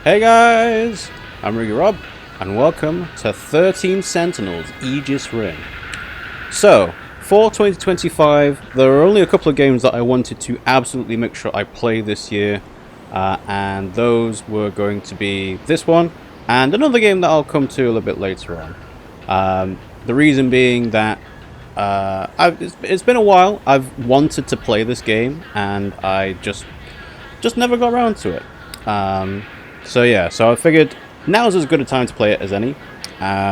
Hey guys, I'm RiggyRob, and welcome to 13 Sentinels Aegis Rim. So, for 2025, there are only a couple of games that I wanted to absolutely make sure I play this year, and those were going to be this one, and another game that I'll come to a little bit later on. The reason being that it's been a while. I've wanted to play this game, and I just never got around to it. So I figured now's as good a time to play it as any,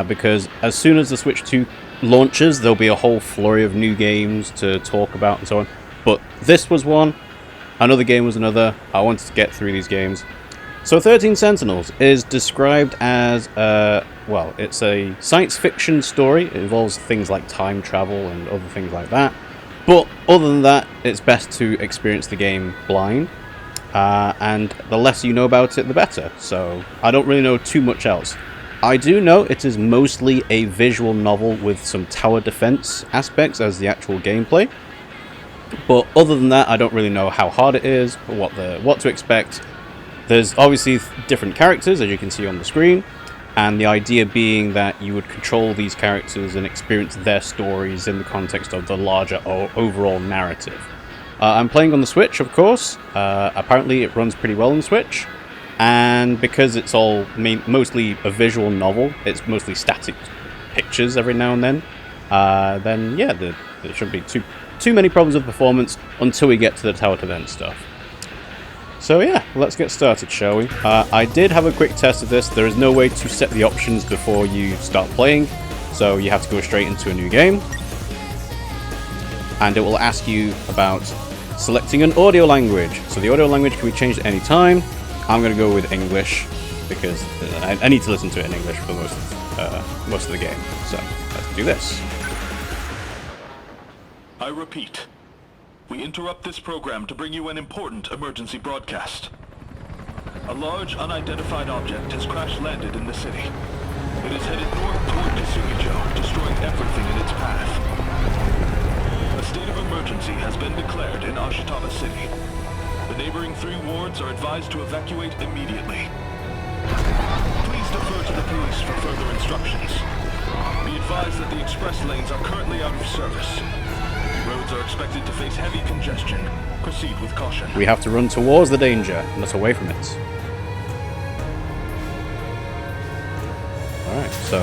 because as soon as the Switch 2 launches, there'll be a whole flurry of new games to talk about and so on. But this was one, another game was another. I wanted to get through these games. So 13 Sentinels is described as, well, it's a science fiction story. It involves things like time travel and other things like that. But other than that, it's best to experience the game blind. And the less you know about it, the better. So I don't really know too much else. I do know it is mostly a visual novel with some tower defense aspects as the actual gameplay. But other than that, I don't really know how hard it is, or what to expect. There's obviously different characters, as you can see on the screen, and the idea being that you would control these characters and experience their stories in the context of the larger overall narrative. I'm playing on the Switch, of course. Apparently it runs pretty well on Switch, and because it's all mostly a visual novel, it's mostly static pictures every now and then yeah, there shouldn't be too many problems with performance until we get to the tower defense stuff. So yeah, let's get started, shall we? I did have a quick test of this. There is no way to set the options before you start playing, so you have to go straight into a new game. And it will ask you about selecting an audio language. So the audio language can be changed at any time. I'm going to go with English, because I need to listen to it in English for most of the game. So let's do this. I repeat. We interrupt this program to bring you an important emergency broadcast. A large, unidentified object has crash-landed in the city. It is headed north toward Kasugijo, destroying everything in its path. A state of emergency has been declared in Ashitaba City. The neighboring 3 wards are advised to evacuate immediately. Please defer to the police for further instructions. Be advised that the express lanes are currently out of service. Roads are expected to face heavy congestion. Proceed with caution. We have to run towards the danger, not away from it. Alright, so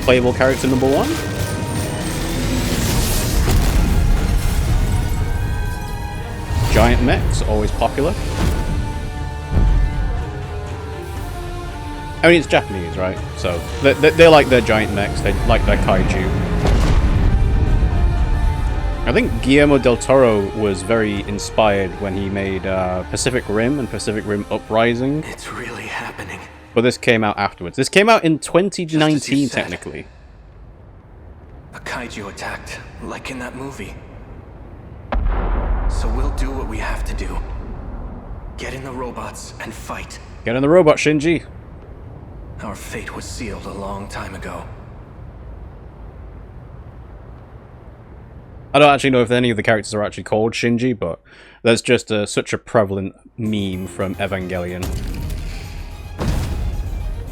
playable character number 1. Giant mechs, always popular. I mean, it's Japanese, right? So they like their giant mechs, they like their kaiju. I think Guillermo del Toro was very inspired when he made Pacific Rim and Pacific Rim Uprising. It's really happening. But this came out afterwards. This came out in 2019, technically. A kaiju attacked, like in that movie. So we'll do what we have to do. Get in the robots and fight. Get in the robot, Shinji. Our fate was sealed a long time ago. I don't actually know if any of the characters are actually called Shinji, but there's just such a prevalent meme from Evangelion.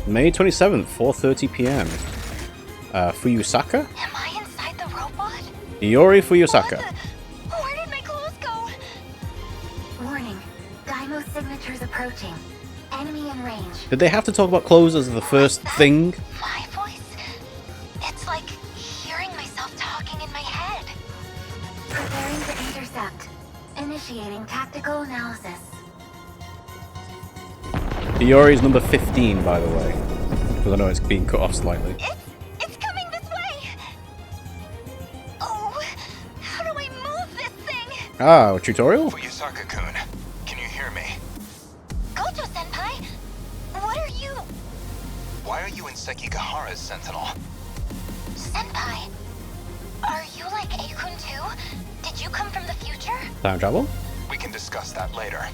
May 27th, 4:30 p.m. Fuyusaka? Am I inside the robot? Iori Fuyusaka. Where did my clothes go? Warning. Daimo signatures approaching. Enemy in range. Did they have to talk about clothes as the first thing? My voice? It's like hearing myself talking in my head. Preparing to intercept. Initiating tactical analysis. Iori's number 15, by the way. Because I know it's being cut off slightly. It's coming this way! Oh, how do I move this thing? Ah, a tutorial? Fuyusaka-kun, can you hear me? Gojo-senpai, what are you? Why are you in Sekigahara's Sentinel? Senpai, are you like Akun too? Did you come from the future? Time travel? We can discuss that later.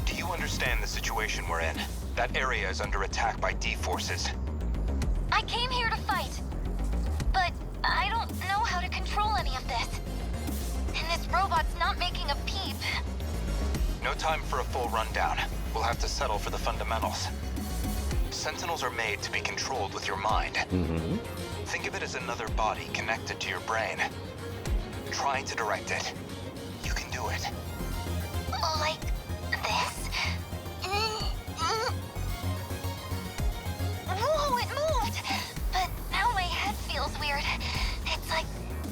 Do you understand the situation we're in? That area is under attack by D-forces. I came here to fight, but I don't know how to control any of this. And this robot's not making a peep. No time for a full rundown. we'll have to settle for the fundamentals. Sentinels are made to be controlled with your mind. Think of it as another body connected to your brain. Try to direct it. You can do it. Like this? Whoa, it moved! But now my head feels weird. It's like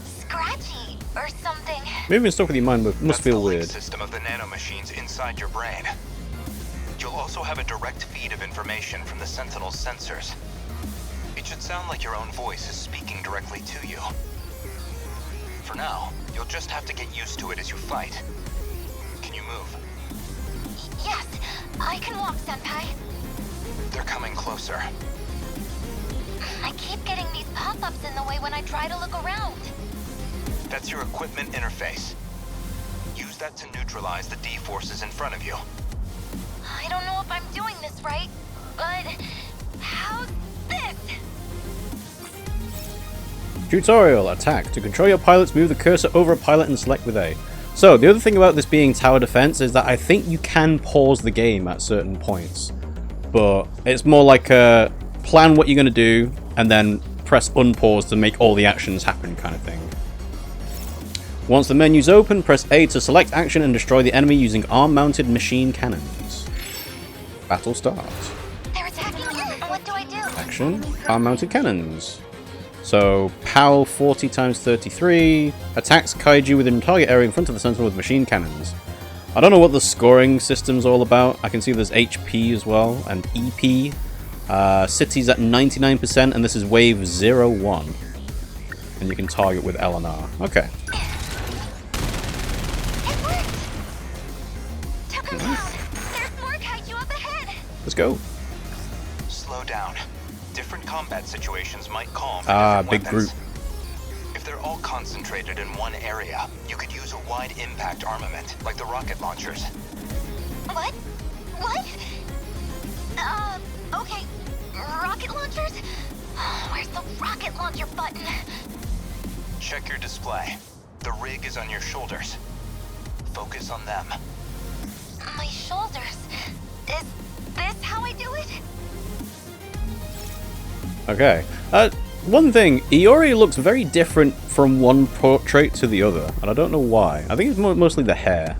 scratchy or something. Moving stuff with your mind must feel That's the link weird. system of the nanomachines inside your brain. You'll also have a direct feed of information from the Sentinel's sensors. It should sound like your own voice is speaking directly to you. For now, you'll just have to get used to it as you fight. Can you move? Yes, I can walk, Senpai. They're coming closer. I keep getting these pop-ups in the way when I try to look around. That's your equipment interface. Use that to neutralize the D-forces in front of you. I don't know if I'm doing this right, but how's this? Tutorial attack. To control your pilots, move the cursor over a pilot and select with A. So the other thing about this being tower defense is that I think you can pause the game at certain points, but it's more like a plan what you're going to do and then press unpause to make all the actions happen kind of thing. Once the menu's open, press A to select action and destroy the enemy using arm-mounted machine cannons. Battle start. They're attacking me. What do I do? Action, arm-mounted cannons. So, POW 40 times 33 attacks Kaiju within target area in front of the Sentinel with machine cannons. I don't know what the scoring system's all about. I can see there's HP as well, and EP. City's at 99%, and this is wave 01. And you can target with L and R. Okay. It worked! Took him down. There's more Kaiju up ahead. Let's go. Slow down. Different combat situations might call for different big weapons. group. If they're all concentrated in one area, you could use a wide impact armament, like the rocket launchers. What? What? Okay. Rocket launchers? Where's the rocket launcher button? Check your display. The rig is on your shoulders. Focus on them. My shoulders. Is this how I do it? Okay. One thing, Iori looks very different from one portrait to the other, and I don't know why. I think it's mostly the hair.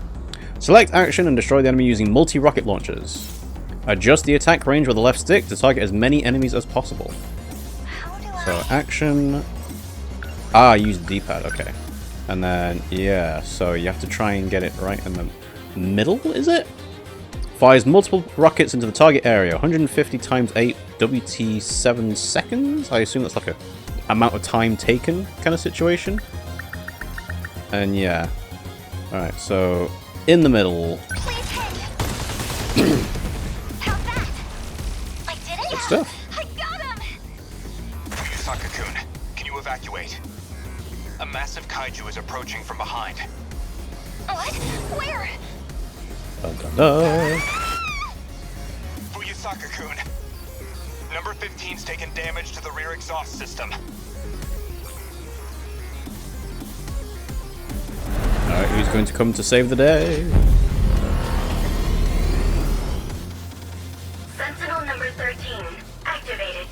Select action and destroy the enemy using multi-rocket launchers. Adjust the attack range with the left stick to target as many enemies as possible. How do I... So action... use the D-pad, okay. And then, yeah, so you have to try and get it right in the middle, is it? Fires multiple rockets into the target area. 150 times 8 WT 7 seconds? I assume that's like a amount of time taken kind of situation. And yeah. Alright, so in the middle. Please hit. How's that? I did it? Good stuff. I got him! Fuyusaka-kun, can you evacuate? A massive kaiju is approaching from behind. What? Where? Dun, dun, dun. Fuyusaka-kun, number 15's taken damage to the rear exhaust system. Alright, who's going to come to save the day? Sentinel number 13, activated.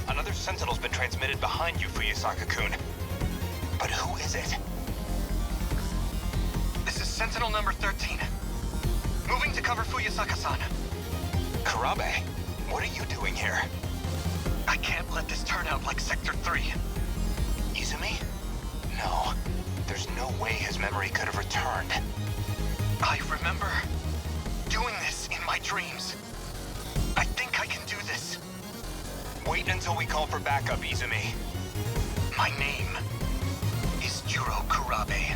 Another Sentinel's been transmitted behind you, Fuyusaka-kun. But who is it? This is Sentinel number 13. Moving to cover Fuyusaka-san. Kurabe, what are you doing here? I can't let this turn out like Sector 3. Izumi? No. There's no way his memory could have returned. I remember doing this in my dreams. I think I can do this. Wait until we call for backup, Izumi. My name is Juro Kurabe.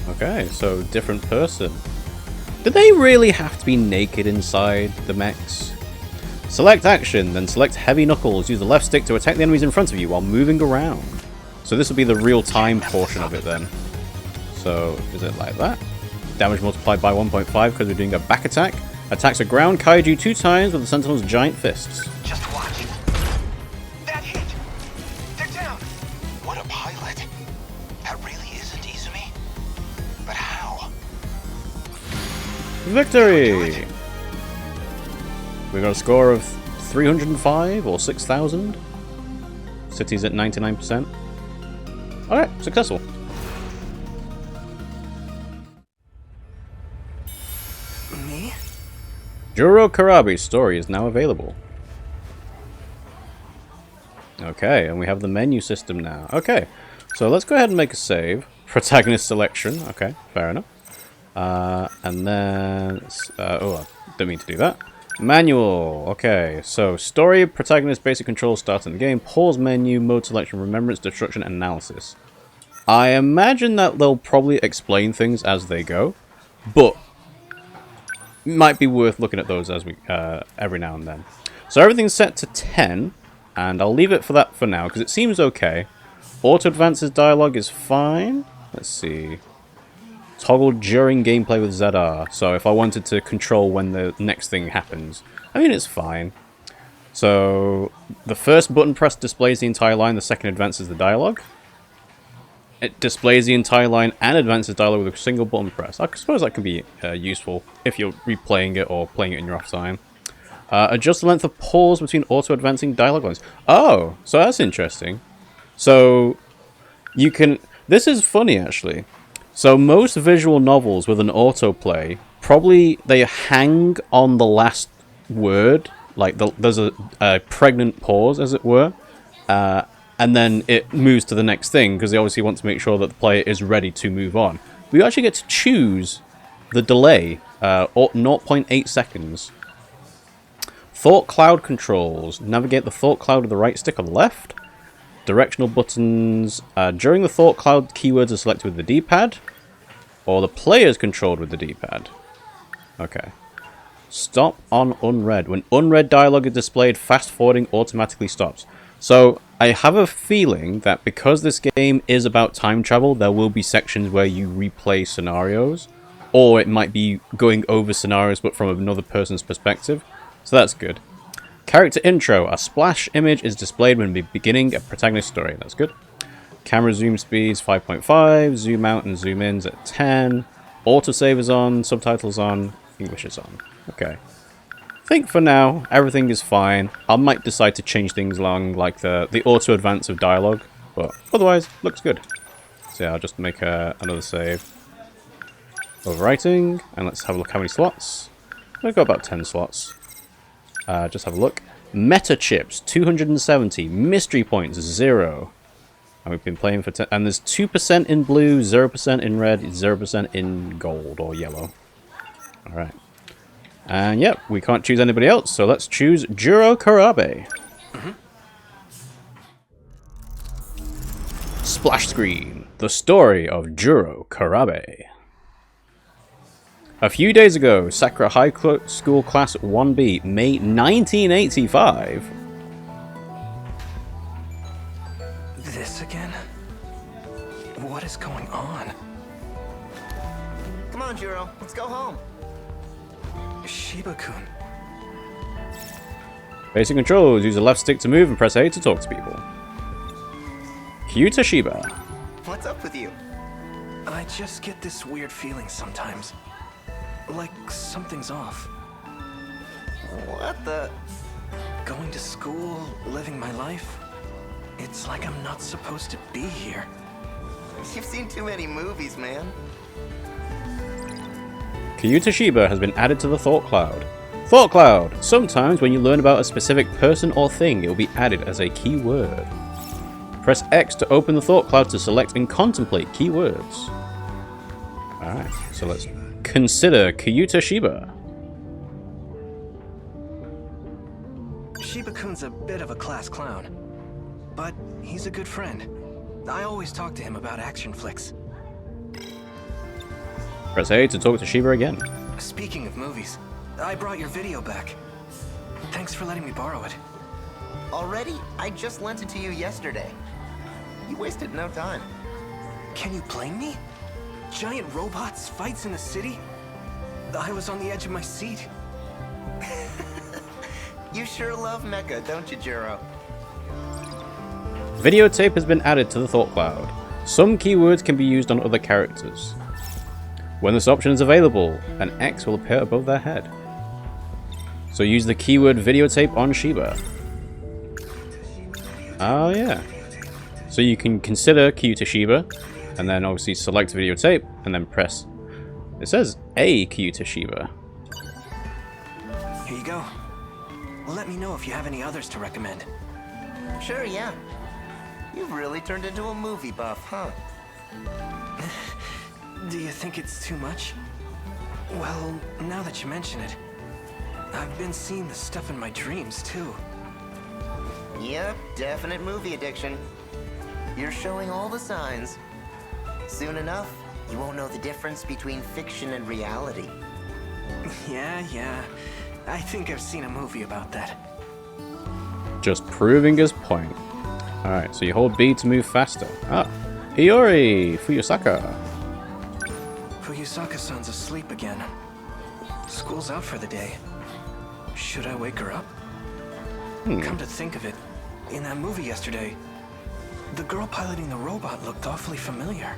Okay, so different person. Do they really have to be naked inside the mechs? Select action, then select heavy knuckles. Use the left stick to attack the enemies in front of you while moving around. So this will be the real-time portion of it then. So, is it like that? Damage multiplied by 1.5 because we're doing a back attack. Attacks a ground kaiju 2 times with the Sentinel's giant fists. Just watch. That hit. They're down. What a pilot. That really isn't Izumi. But how? Victory! We got a score of 305 or 6,000. City's at 99%. Alright, successful. Me? Juro Karabe's story is now available. Okay, and we have the menu system now. Okay, so let's go ahead and make a save. Protagonist selection. Okay, fair enough. And then... oh, I didn't mean to do that. Manual. Okay, so story, protagonist, basic controls, starting the game, pause menu, mode selection, remembrance, destruction, and analysis. I imagine that they'll probably explain things as they go, but might be worth looking at those as we every now and then. So everything's set to 10, and I'll leave it for that for now because it seems okay. Auto advances dialogue is fine. Let's see. Toggle during gameplay with ZR. So if I wanted to control when the next thing happens, I mean, it's fine. So the first button press displays the entire line, the second advances the dialogue. It displays the entire line and advances dialogue with a single button press. I suppose that can be useful if you're replaying it or playing it in your off time. Adjust the length of pause between auto-advancing dialogue lines. Oh, so that's interesting. So you can... This is funny, actually. So most visual novels with an autoplay, probably they hang on the last word. Like there's a pregnant pause, as it were. And then it moves to the next thing, because they obviously want to make sure that the player is ready to move on. We actually get to choose the delay, 0.8 seconds. Thought cloud controls. Navigate the thought cloud with the right stick on the left. Directional buttons. During the thought cloud, keywords are selected with the D-pad. Or the player is controlled with the D-pad. Okay. Stop on unread. When unread dialogue is displayed, fast forwarding automatically stops. So I have a feeling that because this game is about time travel, there will be sections where you replay scenarios. Or it might be going over scenarios but from another person's perspective. So that's good. Character intro. A splash image is displayed when beginning a protagonist story. That's good. Camera zoom speeds 5.5. Zoom out and zoom ins at 10. Autosave is on. Subtitles on. English is on. Okay. I think for now, everything is fine. I might decide to change things along, like the auto advance of dialogue. But otherwise, looks good. So yeah, I'll just make another save. Overwriting. And let's have a look how many slots. We've got about 10 slots. Just have a look. Meta chips, 270. Mystery points, 0. And we've been playing for 10. And there's 2% in blue, 0% in red, 0% in gold or yellow. Alright. And yep, we can't choose anybody else, so let's choose Juro Karabe. Splash screen. The story of Juro Karabe. A few days ago, Sakura High School Class 1B, May 1985. This again? What is going on? Come on, Juro. Let's go home. Shiba-kun. Basic controls. Use the left stick to move and press A to talk to people. Kyuta Shiba. What's up with you? I just get this weird feeling sometimes. Like something's off. What the? Going to school, living my life. It's like I'm not supposed to be here. You've seen too many movies, man. Kyuta Shiba has been added to the Thought Cloud. Thought Cloud! Sometimes when you learn about a specific person or thing, it will be added as a keyword. Press X to open the Thought Cloud to select and contemplate keywords. Alright, so let's consider Kyuta Shiba. Shiba-kun's a bit of a class clown, but he's a good friend. I always talk to him about action flicks. Press A to talk to Shiba again. Speaking of movies, I brought your video back. Thanks for letting me borrow it. Already? I just lent it to you yesterday. You wasted no time. Can you blame me? Giant robots, fights in the city? I was on the edge of my seat. You sure love mecha, don't you, Juro? Videotape has been added to the Thought Cloud. Some keywords can be used on other characters. When this option is available, an X will appear above their head. So use the keyword videotape on Shiba. Oh yeah. So you can consider Q to Shiba, and then obviously select videotape, and then press. It says A Q to Shiba. Here you go. Let me know if you have any others to recommend. Sure, yeah. You've really turned into a movie buff, huh? Do you think it's too much? Well, now that you mention it, I've been seeing the stuff in my dreams, too. Yep, definite movie addiction. You're showing all the signs. Soon enough, you won't know the difference between fiction and reality. Yeah. I think I've seen a movie about that. Just proving his point. Alright, so you hold B to move faster. Ah, Iori Fuyusaka. Fuyusaka-san's asleep again. School's out for the day. Should I wake her up? Come to think of it, in that movie yesterday, the girl piloting the robot looked awfully familiar.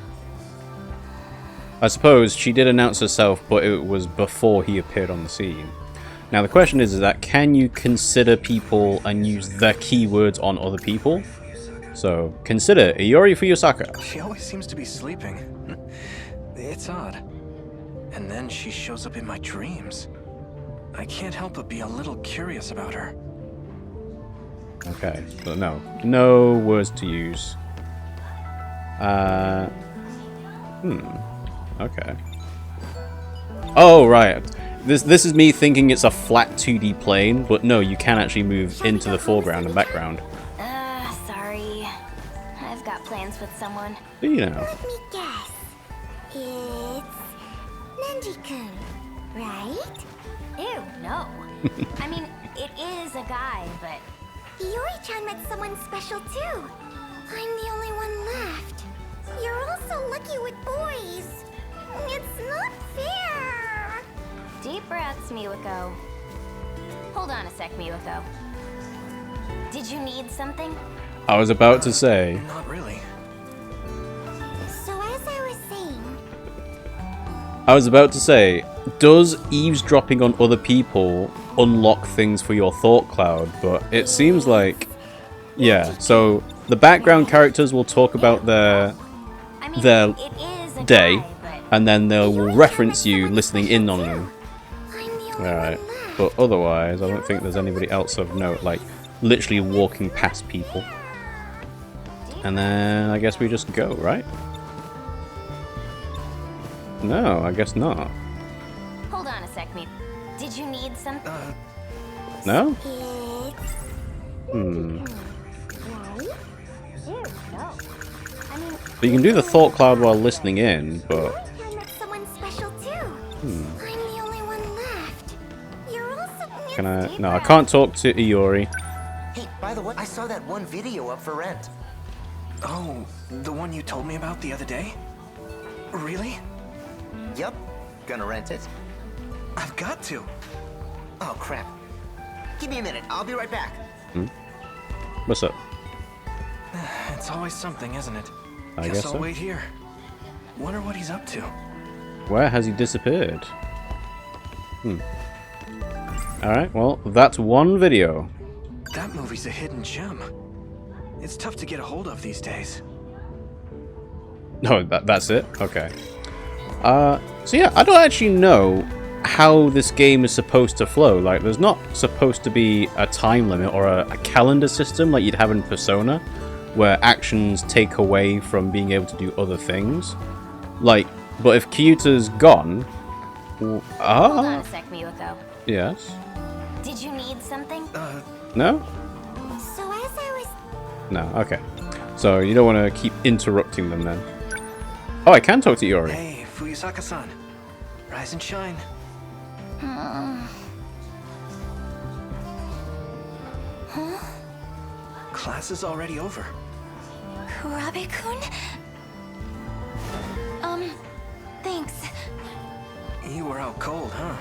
I suppose she did announce herself, but it was before he appeared on the scene. Now the question is that can you consider people and use the keywords on other people? So consider Iori Fuyusaka. She always seems to be sleeping. It's odd. And then she shows up in my dreams. I can't help but be a little curious about her. Okay, but no words to use. Okay. Oh right. This is me thinking it's a flat 2D plane, but no, you can actually move into the foreground and background. Sorry. I've got plans with someone. You know. Let me guess. It's Nenji-kun, right? Ew, no. I mean, it is a guy, but... Iori-chan met someone special too. I'm the only one left. You're all so lucky with boys. It's not fair. Deep breaths, Miwako. Hold on a sec, Miwako. Did you need something? I was about to say. Not really. So as I was saying... Does eavesdropping on other people unlock things for your thought cloud? But it seems like... Yeah, so the background characters will talk about their day, and then they will reference you listening in on them. Alright, but otherwise I don't think there's anybody else of note, like literally walking past people. And then I guess we just go, right? No, I guess not. Hold on a sec, me. Did you need something? No? But you can do the thought cloud while listening in, but... Can I... No, I can't talk to Iori. Hey, by the way, I saw that one video up for rent. Oh, the one you told me about the other day? Really? Yup. Gonna rent it? I've got to. Oh, crap. Give me a minute. I'll be right back. What's up? It's always something, isn't it? I guess I'll so. wait here. Wonder what he's up to. Where has he disappeared? Alright, well, that's one video. That movie's a hidden gem. It's tough to get a hold of these days. No, that's it? Okay. So yeah, I don't actually know how this game is supposed to flow. Like, there's not supposed to be a time limit or a calendar system like you'd have in Persona, where actions take away from being able to do other things. Like, but if Kyuta's gone... Hold on a sec, Miwako. Yes? Did you need something? No? So as I was... No, okay. So you don't want to keep interrupting them then. Oh, I can talk to Iori. Hey, Fuyusaka-san. Rise and shine. Class is already over. Kurabe-kun? Thanks. You were out cold, huh?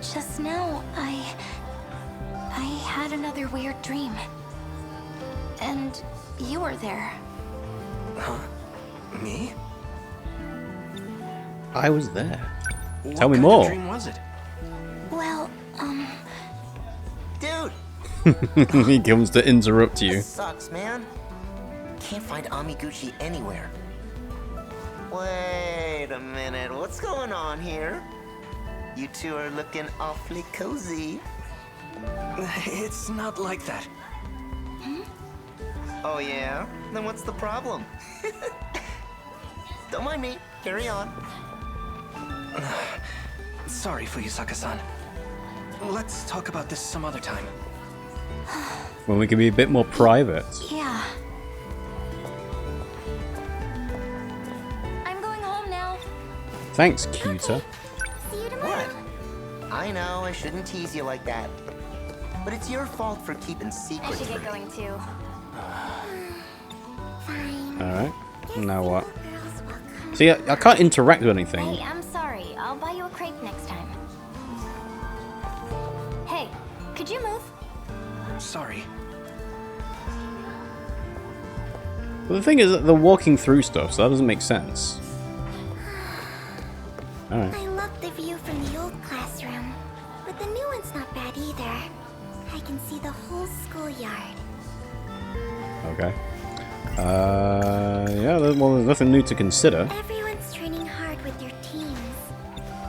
Just now, I had another weird dream. And you were there. Huh? Me? I was there. What Tell me kind more. of dream was it? Well, Dude, He comes to interrupt you. this sucks, man. Can't find Amiguchi anywhere. Wait a minute, what's going on here? You two are looking awfully cozy. It's not like that. Oh yeah? Then what's the problem? Don't mind me. Carry on. Sorry, Fuyusaka-san. Let's talk about this some other time. When we can be a bit more private. yeah. I'm going home now. Thanks, cuter. See you tomorrow. What? I know I shouldn't tease you like that. But it's your fault for keeping I secrets should get from me. going too. Fine. Alright. Now what? Girls will come. See, I can't interact with anything. Hey, I'm sorry. I'll buy you a crepe next time. Hey, could you move? Sorry. But the thing is that they're walking through stuff, so that doesn't make sense. Alright. I love the view from the old classroom, but the new one's not bad either. I can see the whole schoolyard. Okay. Yeah, well, there's nothing new to consider. Everyone's training hard with their teams.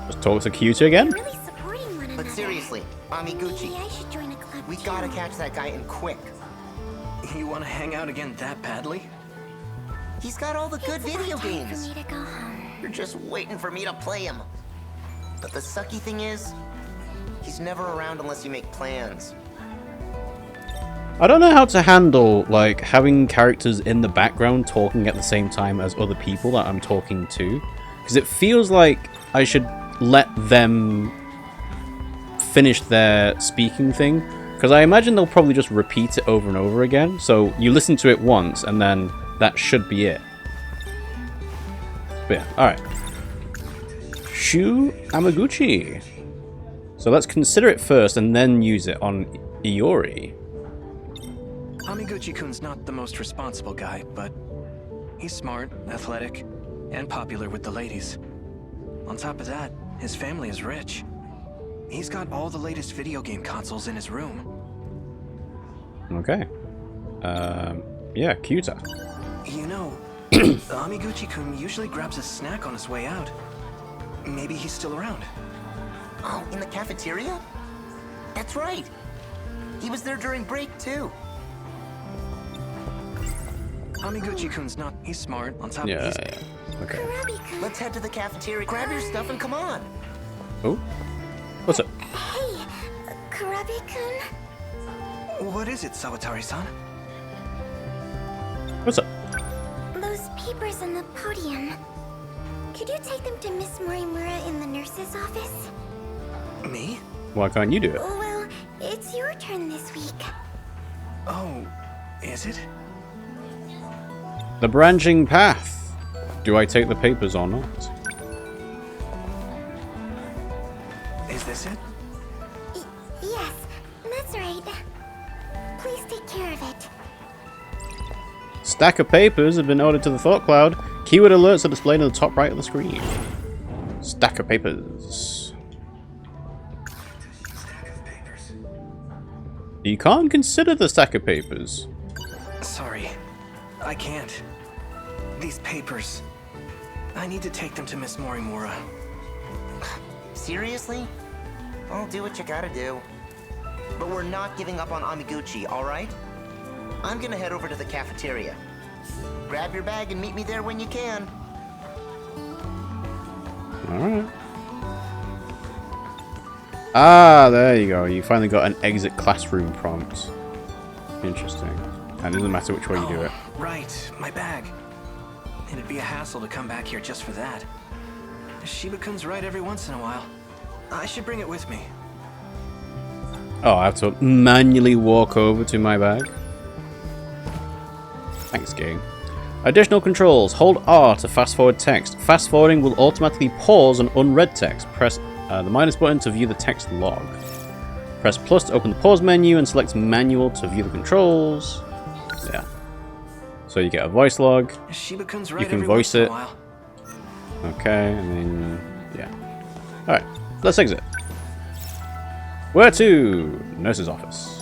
Just talk to cuter again? Really supporting one another. But seriously, Amiguchi, Maybe I should join a club we too. gotta catch that guy and quick. You want to hang out again that badly? He's got all the good It's about video time games. for me to go home. You're just waiting for me to play him. But the sucky thing is, he's never around unless you make plans. I don't know how to handle, like, having characters in the background talking at the same time as other people that I'm talking to. Because it feels like I should let them finish their speaking thing. Because I imagine they'll probably just repeat it over and over again. So you listen to it once, and then that should be it. But yeah, alright. Shu Amaguchi. So let's consider it first and then use it on Iori. Amiguchi-kun's not the most responsible guy, but he's smart, athletic, and popular with the ladies. On top of that, his family is rich. He's got all the latest video game consoles in his room. Okay. Yeah, cuter. You know, Amiguchi-kun usually grabs a snack on his way out. Maybe he's still around. Oh, in the cafeteria? That's right. He was there during break, too. Amiguchi-kun's not... He's smart. On top Yeah, of yeah. Okay. Kurabi-kun. Let's head to the cafeteria, grab your stuff, and come on. Oh? What's up? Hey, Kurabi-kun. What is it, Sawatari-san? What's up? Those papers on the podium. Could you take them to Miss Morimura in the nurse's office? Me? Why can't you do it? Well, it's your turn this week. Oh, is it? The branching path. Do I take the papers or not? Is this it? Yes, that's right. Please take care of it. Stack of papers have been ordered to the thought cloud. Keyword alerts are displayed on the top right of the screen. Stack of papers. You can't consider the stack of papers. Sorry, I can't. These papers. I need to take them to Miss Morimura. Seriously? I'll do what you gotta do. But we're not giving up on Amiguchi, alright? I'm gonna head over to the cafeteria. Grab your bag and meet me there when you can. Alright. Ah, there you go. You finally got an exit classroom prompt. Interesting. And it doesn't matter which way you do it. Right, my bag. It'd be a hassle to come back here just for that. Shiba-kun's right every once in a while. I should bring it with me. Oh, I have to manually walk over to my bag? Thanks, game. Additional controls. Hold R to fast forward text. Fast forwarding will automatically pause an unread text. Press the minus button to view the text log. Press plus to open the pause menu and select manual to view the controls. Yeah. So you get a voice log. Shiba-kun's right You can every voice once in it. a while. Okay, I mean, yeah. Alright, let's exit. Where to? Nurse's office.